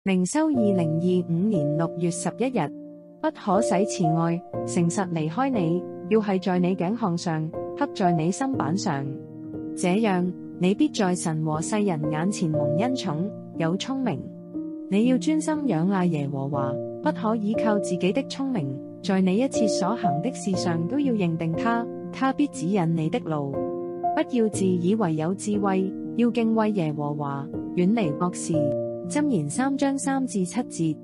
靈修2025年6月11日，不可使慈愛、誠實離開你，要繫在你頸項上，刻在你心板上。這樣，你必在神和世人眼前蒙恩寵，有聰明。你要專心仰賴耶和華，不可倚靠自己的聰明，在你一切所行的事上都要認定他，他必指引你的路。不要自以為有智慧，要敬畏耶和華，遠離惡事。箴言3章3至7節。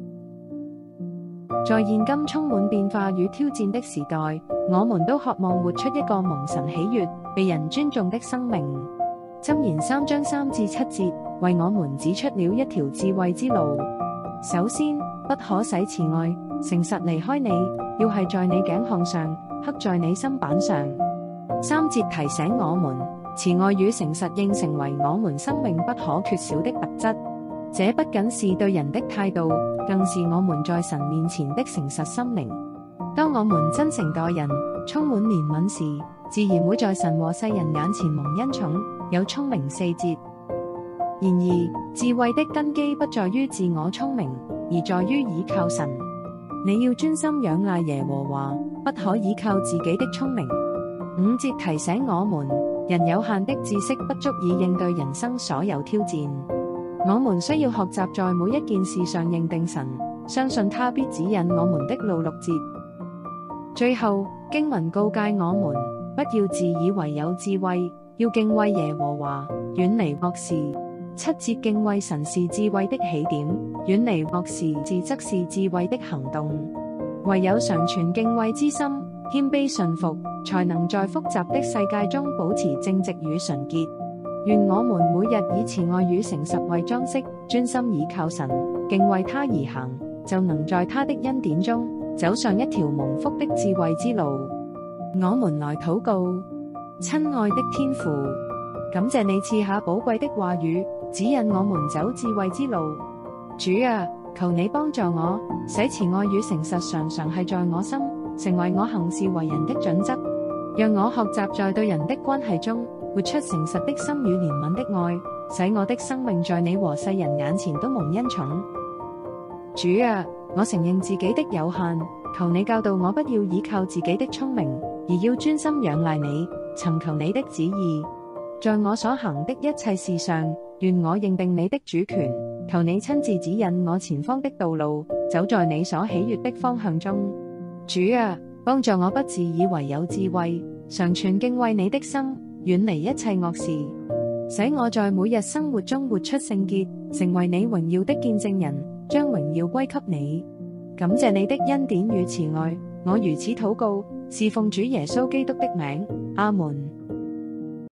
在現今充滿變化與挑戰的時代，我們都渴望活出一個蒙神喜悅、被人尊重的生命。箴言3章3至7節為我們指出了一條智慧之路。首先，不可使慈愛、誠實離開你，要繫在你頸項上，刻在你心板上。3節提醒我們，慈愛與誠實應成為我們生命不可缺少的特質。這不僅是對人的態度，更是我們在神面前的誠實心靈。當我們真誠待人，充滿憐憫時，自然會在神和世人眼前蒙恩寵，有聰明4節。然而，智慧的根基不在於自我聰明，而在於倚靠神。你要專心仰賴耶和華，不可倚靠自己的聰明。5節提醒我們，人有限的知識不足以應對人生所有挑戰。我們需要學習在每一件事上認定神，相信他必指引我們的路。6節。最後，經文告誡我們，不要自以為有智慧，要敬畏耶和華，遠離惡事。7節，敬畏神是智慧的起點，遠離惡事則是智慧的行動。唯有常存敬畏之心，謙卑順服，才能在複雜的世界中保持正直與純潔。願我們每日以慈愛與誠實為裝飾，專心倚靠神，敬畏他而行，就能在他的恩典中走上一條蒙福的智慧之路。我們來禱告。親愛的天父，感謝你賜下寶貴的話語，指引我們走智慧之路。主啊，求你幫助我，使慈愛與誠實常常繫在我心，成為我行事為人的準則。讓我學習在對人的關係中活出誠實的心與憐憫的愛，使我的生命在你和世人眼前都蒙恩寵。主啊，我承認自己的有限，求你教導我不要倚靠自己的聰明，而要專心仰賴你，尋求你的旨意。在我所行的一切事上，願我認定你的主權，求你親自指引我前方的道路，走在你所喜悅的方向中。主啊，幫助我不自以為有智慧，常存敬畏你的心，遠離一切惡事，使我在每日生活中活出聖潔，成為你榮耀的見證人，將榮耀歸給你。感謝你的恩典與慈愛，我如此禱告，是奉主耶穌基督的名，阿門。